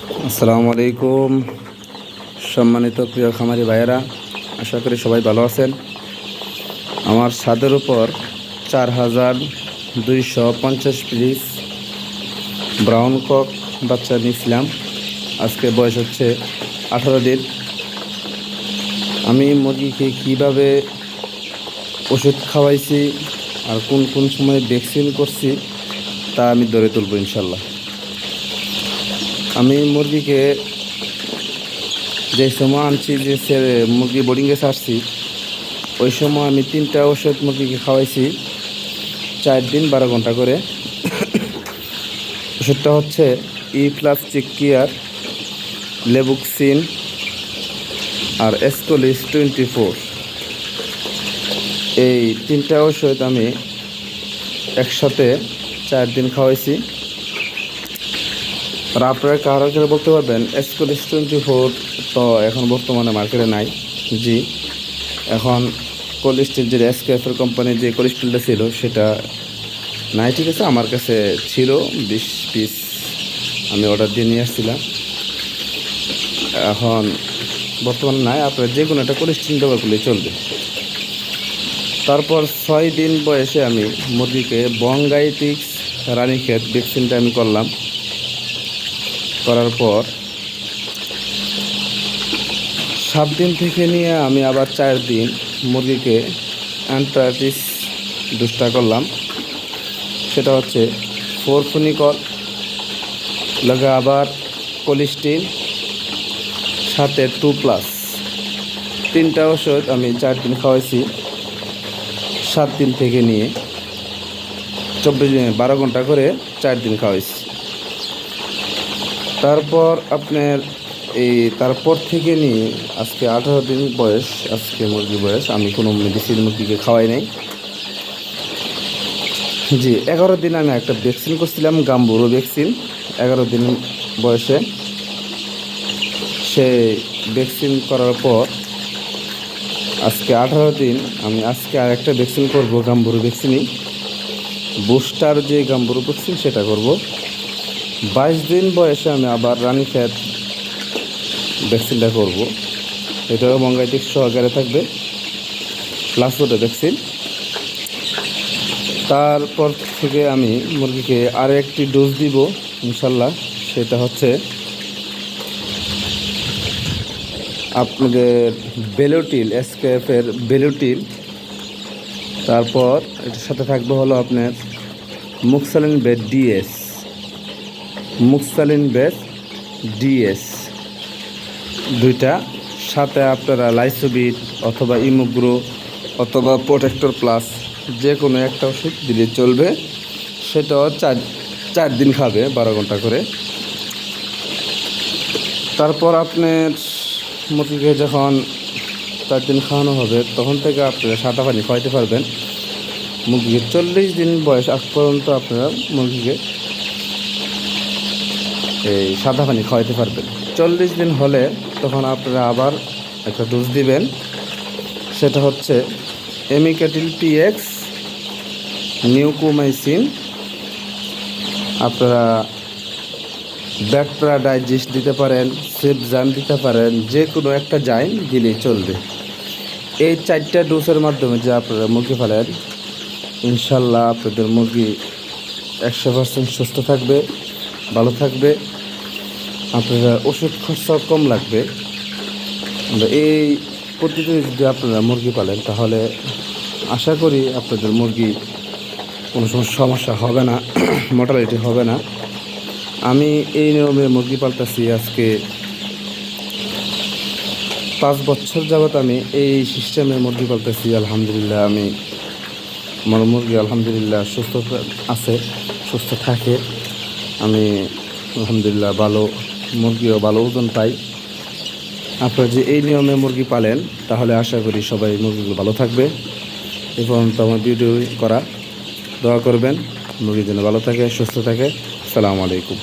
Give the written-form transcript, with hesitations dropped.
আসসালামু আলাইকুম। সম্মানিত প্রিয় খামারি ভাইয়েরা, আশা করি সবাই ভালো আছেন। আমার ছাদের উপর 4250 পিস ব্রাউন কক বাচ্চা নিয়েছিলাম। আজকে বয়স হচ্ছে 18 দিন। আমি মুরগিকে কীভাবে ওষুধ খাওয়াইছি আর কোন কোন সময় ভ্যাকসিন করছি তা আমি ধরে তুলব ইনশাল্লাহ। আমি মুরগিকে যে সময় আনছি, যে মুরগি বোর্ডিংয়ে ছাড়ছি, ওই সময় আমি 3টা ওষুধ মুরগিকে খাওয়াইছি 4 দিন 12 ঘন্টা করে। ওষুধটা হচ্ছে E+ চিকিয়ার, লেবুক্সিন আর এসকোলিস 24। এই 3টা ওষুধ আমি একসাথে 4 দিন খাওয়াইছি। আর আপনারা কারো বলতে পারবেন এসকোলিস 24 তো এখন বর্তমানে মার্কেটে নাই। জি, এখন কোলিস্টিল যে এসকেএফের কোম্পানির যে কোলিস্টিলটা ছিল সেটা নাই। ঠিক আছে, আমার কাছে ছিল 20 পিস, আমি অর্ডার দিয়ে নিয়ে আসছিলাম। এখন বর্তমানে নাই। আপনারা যে কোনো একটা কোলিস্টিল ব্যবহার করলেই চলবে। তারপর 6 দিন বয়সে আমি মুরগিকে বঙ্গাইটিক্স রানীক্ষেত ভ্যাকসিনটা আমি করলাম। করার পর 7 দিন থেকে নিয়ে আমি আবার 4 দিন মুরগিকে অ্যান্টারাইটিস ডোজটা করলাম। সেটা হচ্ছে ফোরফুনিকল, লগে আবার কোলিস্টিন, সাথে 2+। 3টা ওষুধ আমি 4 দিন খাওয়াইছি। 7 দিন থেকে নিয়ে 12 ঘন্টা করে 4 দিন খাওয়াইছি। তারপর আপনার তারপর থেকে নিয়ে আজকে 18 দিন বয়স, আজকে মুরগির বয়স। আমি কোনো মেডিসিন মুরগিকে খাওয়াই নাই। জি, 11 দিন আমি একটা ভ্যাকসিন করছিলাম, গাম্বুরো ভ্যাকসিন। 11 দিন বয়সে সে ভ্যাকসিন করার পর আজকে 18 দিন আমি আজকে আর একটা ভ্যাকসিন করব, গাম্বুরো ভ্যাকসিনই, বুস্টার যে গাম্বুরো ভ্যাকসিন সেটা করব। 22 দিন বয়সে আমি আবার রানীক্ষেত ভ্যাকসিনটা করব। এটাও বঙ্গাইটিক্স সহকারে থাকবে, প্লাসোটা ভ্যাকসিন। তারপর থেকে আমি মুরগিকে আরও একটি ডোজ দিব ইনশাল্লাহ। সেটা হচ্ছে আপনাদের বেলোটিল, এসকেএফের বেলোটিল। তারপর এটার সাথে থাকবে হলো আপনার মুক্সালিন বেড ডিএস, মুক্সালিন বেড ডিএস 2টা। সাথে আপনারা লাইসোবিট অথবা ইমোগ্রো অথবা প্রোটেক্টর প্লাস যে কোনো একটা ওষুধ দিলে চলবে। সেটাও 4 দিন খাবে 12 ঘন্টা করে। তারপর আপনার মুরগিকে যখন 4 দিন খাওয়ানো হবে তখন থেকে আপনারা সাদা পানি খাওয়াইতে পারবেন। মুরগিকে 40 দিন বয়স আগ পর্যন্ত আপনারা মুরগিকে এই সাদা পানি খাওয়াইতে পারবেন। 40 দিন হলে তখন আপনারা আবার একটা ডোজ দিবেন। সেটা হচ্ছে এমিকেটিল PX, নিউকোমাইসিন। আপনারা ব্যাকপ্রা ডাইজেস্ট দিতে পারেন, সেপজান দিতে পারেন, যে কোনো একটা জাইন দিলেই চলবে। এই 4টা ডোজের মাধ্যমে যে আপনারা মুরগি ফেলেন, ইনশাল্লাহ আপনাদের মুরগি 100% সুস্থ থাকবে, ভালো থাকবে। আপনারা ওষুধ খরচাও কম লাগবে। এই পদ্ধতিতে যদি আপনারা মুরগি পালেন তাহলে আশা করি আপনাদের মুরগি কোনো সমস্যা হবে না, মর্টালিটি হবে না। আমি এই নিয়মে মুরগি পালতেছি আজকে 5 বছর যাবত। আমি এই সিস্টেমে মুরগি পালতেছি। আলহামদুলিল্লাহ, আমার মুরগি আলহামদুলিল্লাহ সুস্থ আছে, সুস্থ থাকে। আমি আলহামদুলিল্লাহ ভালো মুরগিও ভালো ওজন পাই। আপনারা যে এই নিয়মে মুরগি পালেন তাহলে আশা করি সবাই মুরগিগুলো ভালো থাকবে। এই পর্যন্ত আমার ভিডিও করা, দোয়া করবেন মুরগি যেন ভালো থাকে, সুস্থ থাকে। আসসালামু আলাইকুম।